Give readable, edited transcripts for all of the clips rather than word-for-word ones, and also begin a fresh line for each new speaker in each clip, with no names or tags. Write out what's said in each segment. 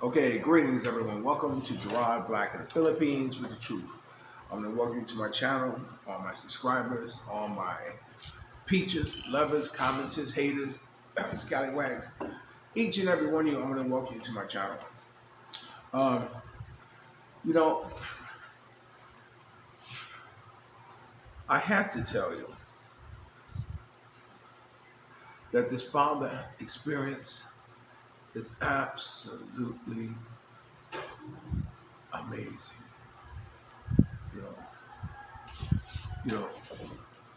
Okay, greetings everyone. Welcome to Gerard Black in the Philippines with the truth. I'm going to welcome you to my channel, all my subscribers, all my peaches, lovers, commenters, haters, scallywags. Each and every one of you, I'm going to welcome you to my channel. Um, you know, I have to tell you that this father experience is absolutely amazing. You know, you know,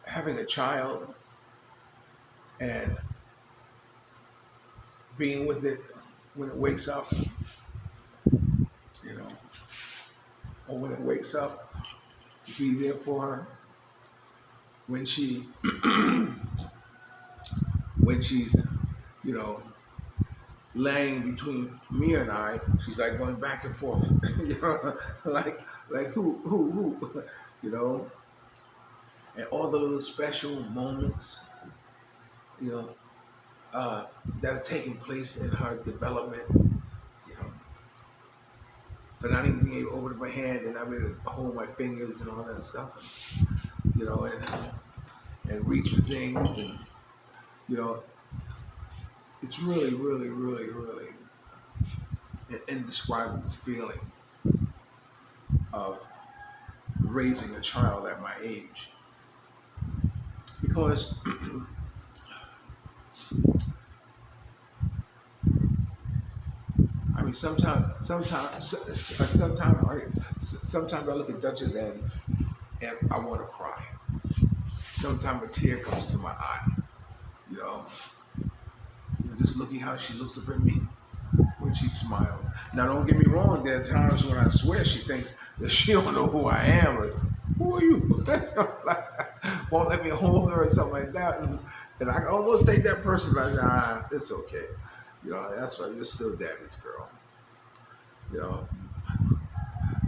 having a child and being with it when it wakes up, you know, or when it wakes up, to be there for her when when she's, you know, laying between me and I. She's like going back and forth, you know, like who, you know, and all the little special moments, you know, that are taking place in her development, you know, for not even being able to open up my hand and not being able to hold my fingers and all that stuff, you know, and reach for things, and you know, it's really, really, really, really an indescribable feeling of raising a child at my age, because I mean, sometimes I look at Duchess and I want to cry. Sometimes a tear comes to my eye. You know, just looking how she looks up at me when she smiles. Now, don't get me wrong. There are times when I swear she thinks that she don't know who I am, or who are you? Won't let me hold her or something like that, and I can almost take that person like, nah, it's okay. You know, that's why you're still daddy's girl. You know,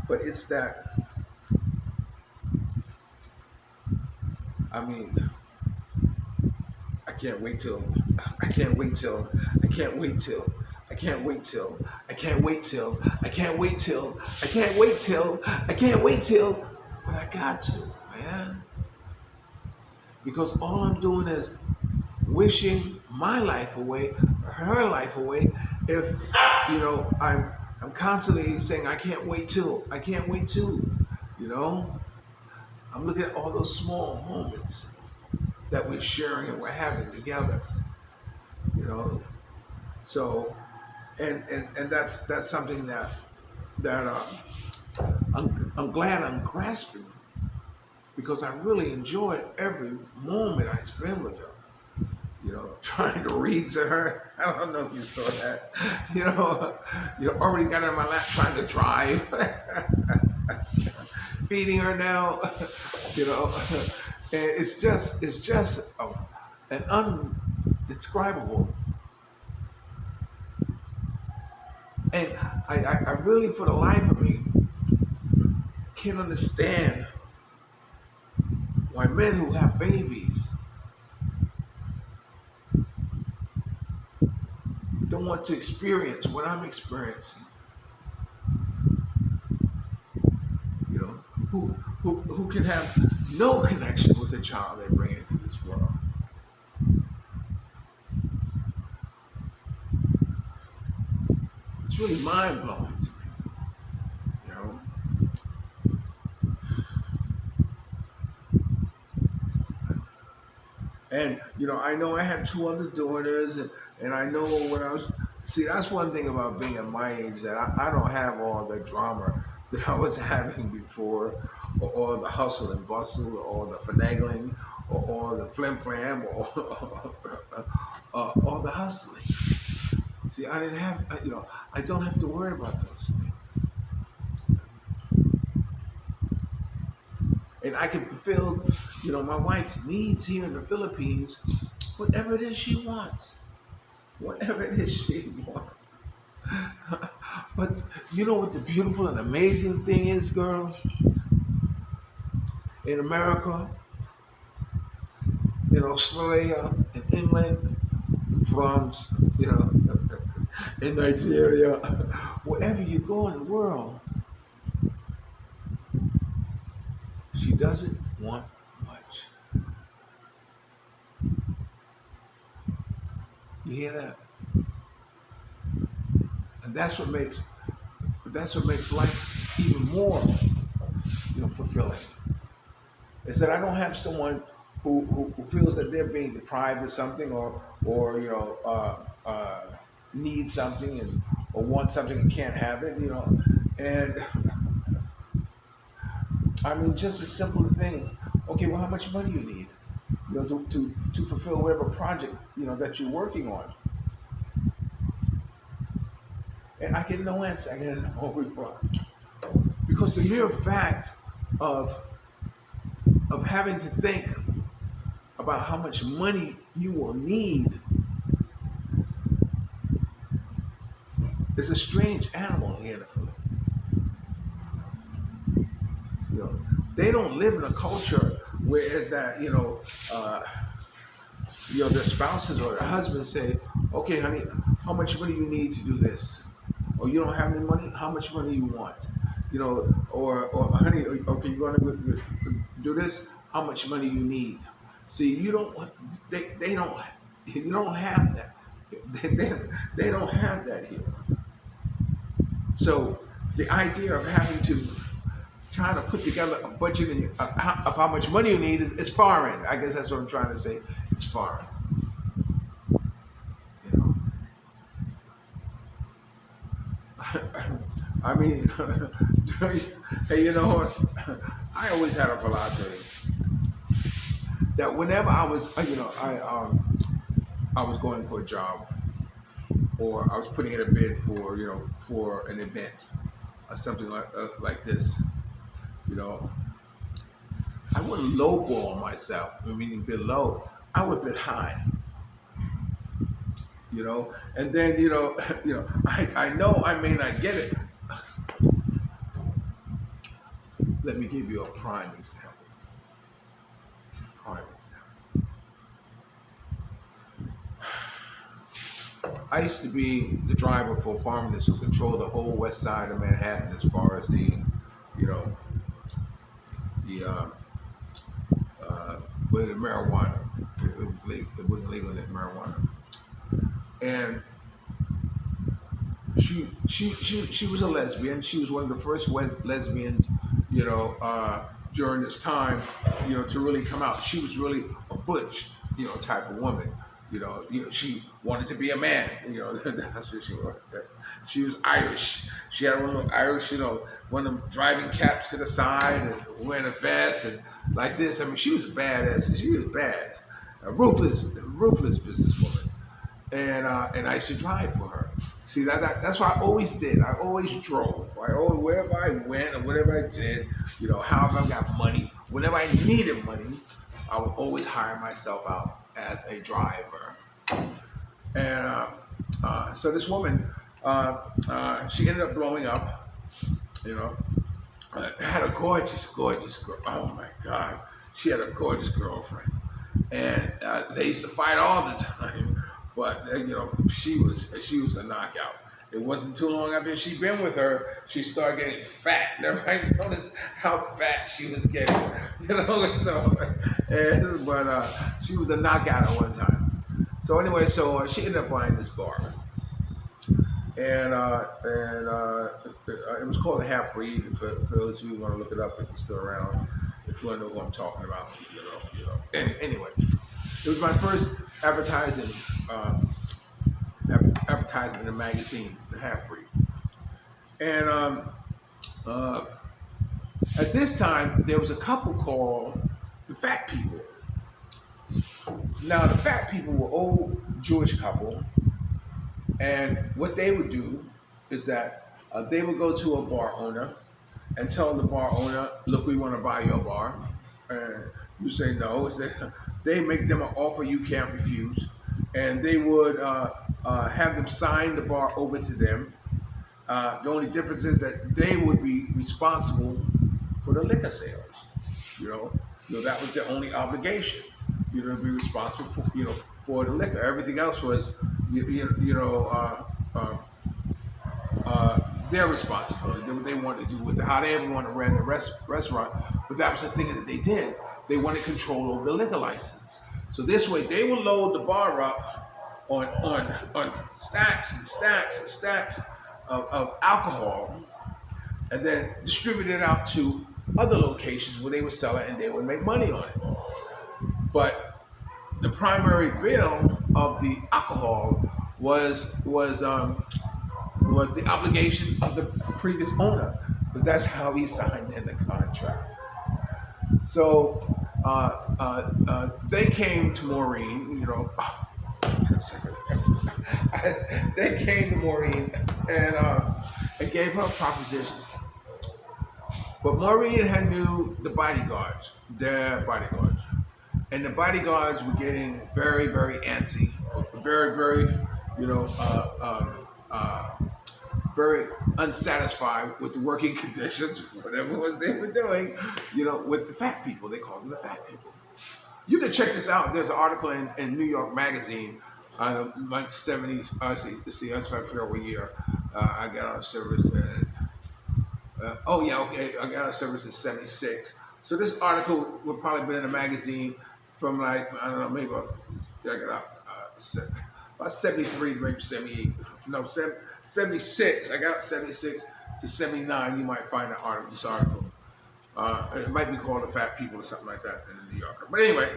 but it's that. I mean, I can't wait till, I can't wait till, I can't wait till, I can't wait till, I can't wait till, I can't wait till, I can't wait till, I can't wait till, but I got to, man. Because all I'm doing is wishing my life away, her life away, if, you know, I'm constantly saying, I can't wait till, I can't wait till, you know. I'm looking at all those small moments that we're sharing and we're having together, you know. So, and that's something that I'm glad I'm grasping, because I really enjoy every moment I spend with her. You know, trying to read to her. I don't know if you saw that. You already got her in my lap trying to drive, feeding her now. You know, and it's just an undescribable. And I really, for the life of me, can't understand why men who have babies don't want to experience what I'm experiencing. You know, who can have no connection with the child they bring into this world. It's really mind blowing to me. You know, and you know, I know I have two other daughters, and I know when I was, see, that's one thing about being at my age, that I don't have all the drama that I was having before, or all the hustle and bustle, or the finagling, or all the flim flam, or all the hustling. See, I didn't have, you know, I don't have to worry about those things. And I can fulfill, you know, my wife's needs here in the Philippines, whatever it is she wants. Whatever it is she wants. But you know what the beautiful and amazing thing is, girls? In America, in Australia, in England, France, you know, in Nigeria, wherever you go in the world, she doesn't want much. You hear that? And that's what makes life even more, fulfilling. Is that I don't have someone who feels that they're being deprived of something, or needs something, and or wants something and can't have it. And I mean, just a simple thing. Okay, well, how much money you need? To fulfill whatever project that you're working on. And I get no answer. I get no reply because the mere fact of having to think about how much money you will need is a strange animal here in the Philippines. You know, they don't live in a culture where it's that their spouses or their husbands say, "Okay, honey, how much money you need to do this?" Or you don't have any money, how much money you want? Or honey, okay, you're gonna do this, how much money you need? See, you don't, they don't, you don't have that. They don't have that here. So the idea of having to trying to put together a budget of how much money you need is foreign. I guess that's what I'm trying to say. It's foreign. You know, I mean, hey, you know what? I always had a philosophy that whenever I was, I was going for a job, or I was putting in a bid for, for an event or something like this, you know, I wouldn't lowball myself. I mean, bid low. I would bid high. And then I know I may not get it. Let me give you a prime example. Prime example. I used to be the driver for pharmacists who control the whole west side of Manhattan as far as with the marijuana. It was legal. It wasn't legal in marijuana. And she was a lesbian. She was one of the first lesbians, during this time, to really come out. She was really a butch, type of woman. She wanted to be a man. That's what she was. She was Irish. She had one of them Irish, one of them driving caps to the side and wearing a vest and like this. I mean, she was a badass. She was bad, a ruthless businesswoman. And I used to drive for her. See, that's what I always did. I always drove. Wherever I went or whatever I did, however I got money, whenever I needed money, I would always hire myself out as a driver. And so this woman, she ended up blowing up, had a gorgeous girl. Oh my God. She had a gorgeous girlfriend. And they used to fight all the time. But she was a knockout. It wasn't too long after she'd been with her, she started getting fat. Everybody noticed how fat she was getting, So, but she was a knockout at one time. So anyway, she ended up buying this bar, and it was called the Half Breed. For those of you who want to look it up, if it's still around, if you want to know who I'm talking about, Anyway, it was my first advertisement in a magazine, The Half Breed. And at this time, there was a couple called the Fat People. Now, the Fat People were old Jewish couple, and what they would do is that they would go to a bar owner and tell the bar owner, "Look, we want to buy your bar." And you say no. They make them an offer you can't refuse, and they would have them sign the bar over to them. The only difference is that they would be responsible for the liquor sales. That was their only obligation. To be responsible for for the liquor. Everything else was uh, uh, their responsibility. What they wanted to do with it, how they ever want to run a restaurant. But that was the thing that they did. They wanted control over the liquor license. So this way, they would load the bar up on stacks and stacks and stacks of alcohol, and then distribute it out to other locations where they would sell it and they would make money on it. But the primary bill of the alcohol was the obligation of the previous owner, but that's how he signed in the contract. So they came to Maureen, they came to Maureen and gave her a proposition. But Maureen had knew the bodyguards, their bodyguards, and the bodyguards were getting very, very antsy, very, very, you know, very unsatisfied with the working conditions, whatever it was they were doing, with the fat people. They called them the fat people. You can check this out. There's an article in New York Magazine, like 70s. See, I forgot what year I got out of service. Oh yeah, okay. I got out of service in '76. So this article would probably be in a magazine from like I don't know, maybe I got out about '73, maybe '78. No, 76. I got out '76 to '79. You might find this article. It might be called "The Fat People" or something like that in the New Yorker. But anyway,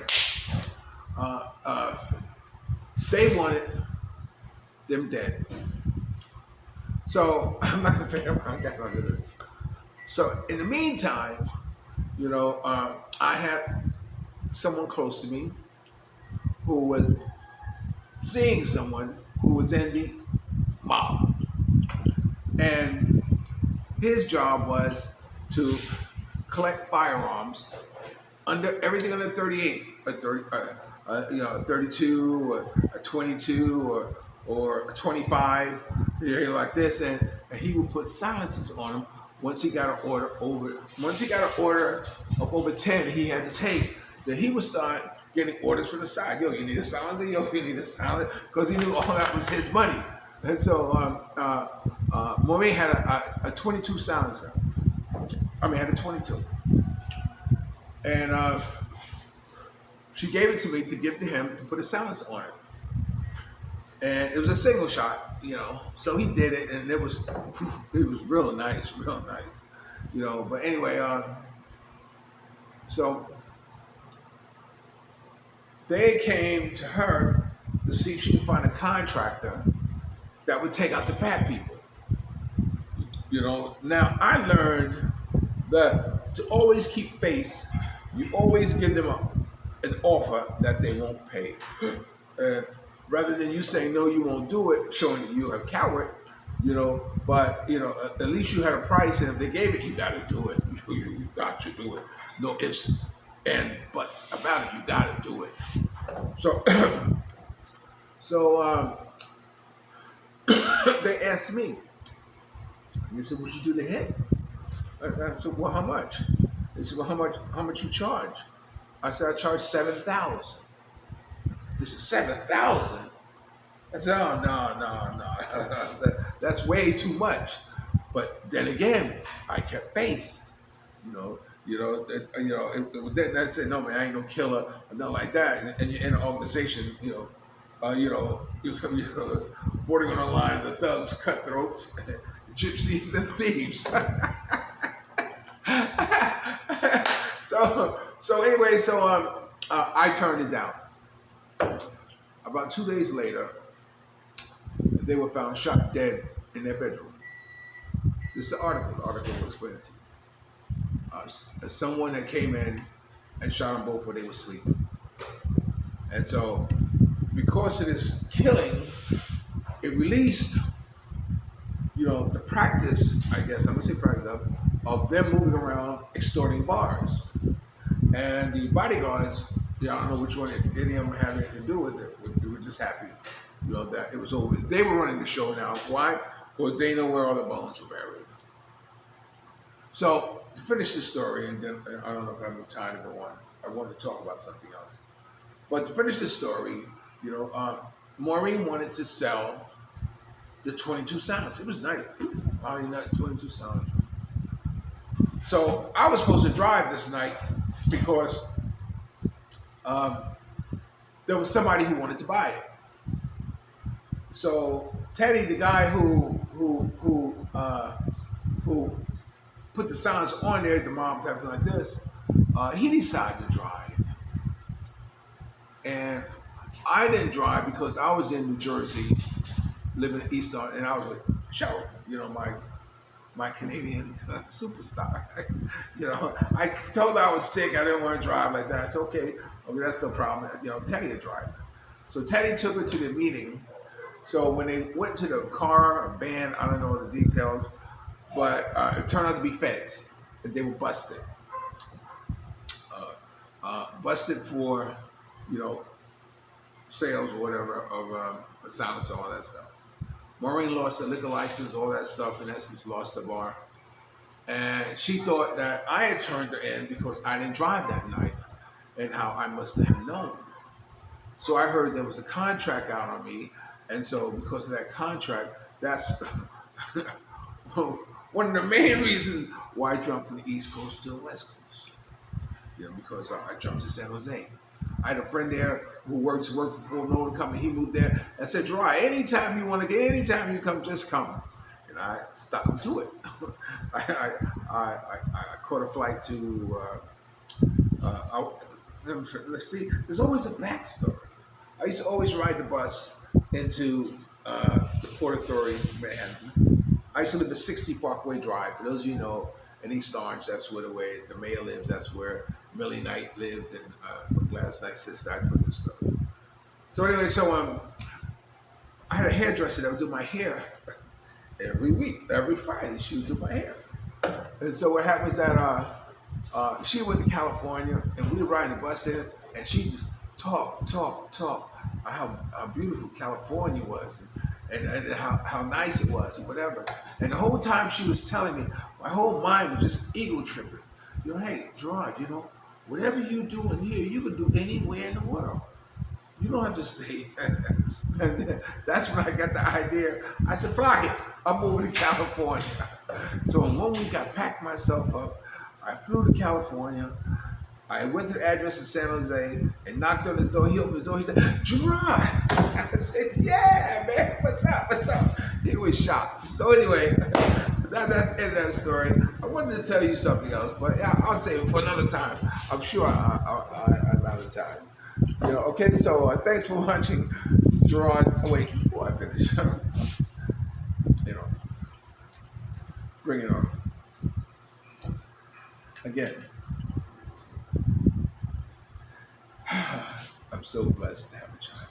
they wanted them dead. So I'm not gonna figure out how I got onto this. So in the meantime, I had someone close to me who was seeing someone who was in the mob, and his job was to collect firearms under everything under 38, a 32, or a 22, or a 25, like this, and he would put silencers on them. Once he got an order of over 10, he had to take. Then he would start getting orders from the side. Yo, you need a silencer. Yo, you need a silencer, because he knew all that was his money. And so Maureen had a 22 silencer. Had a 22. And she gave it to me to give to him to put a silencer on it. And it was a single shot, So he did it, and it was real nice, real nice, But anyway, so they came to her to see if she could find a contractor that would take out the fat people. Now I learned that to always keep face, you always give them an offer that they won't pay. Rather than you saying no, you won't do it, showing that you're a coward, But at least you had a price, and if they gave it, you got to do it. You got to do it. No ifs and buts about it. You got to do it. So, so they asked me. They said, "Would you do the hit?" I said, "Well, how much?" They said, "Well, how much you charge?" I said, "I charge 7,000." This is 7,000. I said, "Oh no, that's way too much." But then again, I kept face. Then I said, "No, man, I ain't no killer or nothing like that." And you're in an organization, bordering on the line of the thugs, cutthroats, gypsies, and thieves. so I turned it down. About 2 days later, they were found shot dead in their bedroom. This is the article. The article will explain it to you. Someone that came in and shot them both while they were sleeping. And so, because of this killing, it released, the practice, I guess I'm going to say practice, of them moving around extorting bars. And the bodyguards, I don't know which one, if any of them had anything to do with it, we were just happy, that it was over. They were running the show now. Why? Because they know where all the bones were buried. So, to finish this story, and then I don't know if I have time to go on. I want to talk about something else. But to finish this story, Maureen wanted to sell the 22 sounds. It was nice. I mean, not 22 sounds. So I was supposed to drive this night because um, there was somebody who wanted to buy it. So Teddy, the guy who put the sounds on there, the moms everything like this, he decided to drive, and I didn't drive because I was in New Jersey, living in East Orange, and I was with Ciao, my Canadian superstar. I told her I was sick. I didn't want to drive like that. It's okay. Okay, that's no problem. Teddy would drive. So Teddy took her to the meeting. So when they went to the car or van, I don't know the details, but it turned out to be feds. And they were busted. Busted for, you know, sales or whatever of silence, all that stuff. Maureen lost the liquor license, all that stuff, in essence, lost the bar. And she thought that I had turned her in because I didn't drive that night and how I must have known. So I heard there was a contract out on me. And so because of that contract, that's one of the main reasons why I jumped from the East Coast to the West Coast. Because I jumped to San Jose. I had a friend there who worked for Ford Motor Company. He moved there. I said, Gerard, anytime you want to get, anytime you come, just come. And I stuck him to it. I caught a flight to, let's see, there's always a backstory. I used to always ride the bus into the Port Authority, Manhattan. I used to live at 60 Parkway Drive. For those of you who know, in East Orange, that's where the mayor lives. That's where Millie Knight lived, and from Gladys Knight's sister, I told you stuff. So anyway, I had a hairdresser that would do my hair every week, every Friday. She would do my hair. And so what happened was that she went to California, and we were riding the bus in, and she just talk how beautiful California was, and how nice it was, and whatever. And the whole time she was telling me, my whole mind was just ego tripping. Hey, Gerard, whatever you do in here, you can do anywhere in the world. You don't have to stay. And that's when I got the idea. I said, fuck it, I'm moving to California. So in 1 week, I packed myself up. I flew to California. I went to the address in San Jose and knocked on his door. He opened the door. He said, Gerard. I said, yeah, man, what's up? He was shocked. So anyway, that's the end of that story. I wanted to tell you something else, but I'll save it for another time. I'm sure I'm out of time. Okay, so thanks for watching, Gerard. Oh, wait, before I finish, bring it on. Again, I'm so blessed to have a child.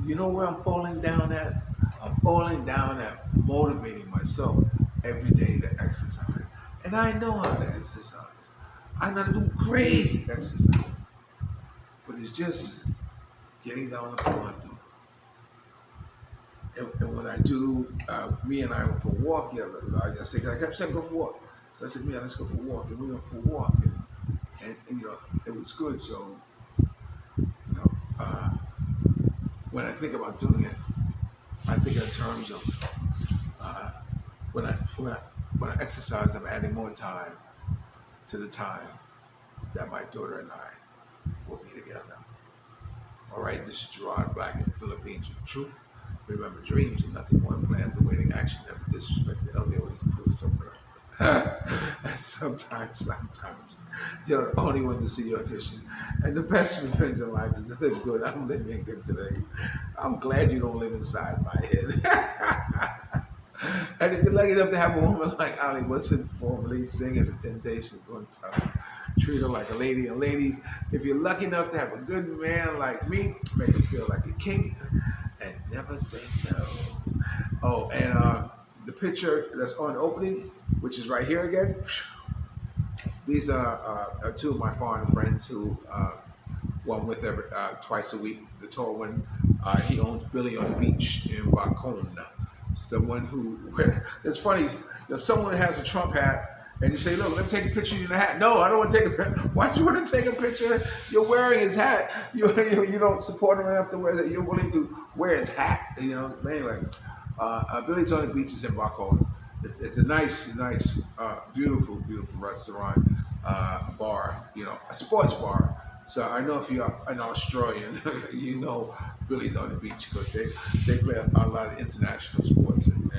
You know where I'm falling down at? I'm falling down at motivating myself every day to exercise. And I know how to exercise. I know how to do crazy exercise. But it's just getting down the floor and doing it. And when I do, me and I went for a walk. I kept saying, go for a walk. So I said, yeah, let's go for a walk. And we went for a walk. And it was good. So, when I think about doing it, I think in terms of when I exercise, I'm adding more time to the time that my daughter and I will be together. All right, this is Gerard Black in the Philippines with truth. Remember, dreams are nothing more than plans awaiting action. Never disrespect the elder, always improve somewhere. And sometimes, you're the only one to see your vision. And the best revenge in life is to live good. I'm living good today. I'm glad you don't live inside my head. And if you're lucky enough to have a woman like Ali Wilson, formerly singing The Temptation, going south, treat her like a lady. And ladies, if you're lucky enough to have a good man like me, make him feel like a king and never say no. Oh, and the picture that's on the opening, which is right here again, these are two of my foreign friends who one with every, twice a week. The tall one, he owns Billy on the Beach in Bacona. It's the one who, it's funny, someone has a Trump hat And you say, look, let me take a picture of you in the hat. No, I don't want to take a picture. Why do you want to take a picture? You're wearing his hat. You don't support him enough to wear that. You're willing to wear his hat. You know, but anyway, Billy's on the Beach is in Barcona. It's a nice, beautiful, beautiful restaurant, bar, you know, a sports bar. So I know if you're an Australian, you know Billy's on the Beach because they play a lot of international sports and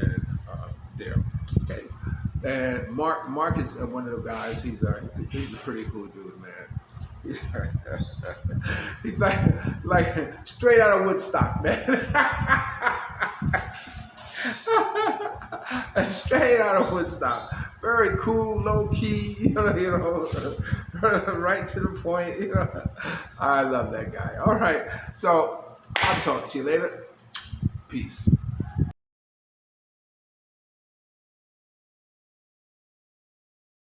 there. Okay. And Mark is one of the guys. He's a pretty cool dude, man. He's like straight out of Woodstock, man. Straight out of Woodstock. Very cool, low key, right to the point. I love that guy. All right, so I'll talk to you later. Peace.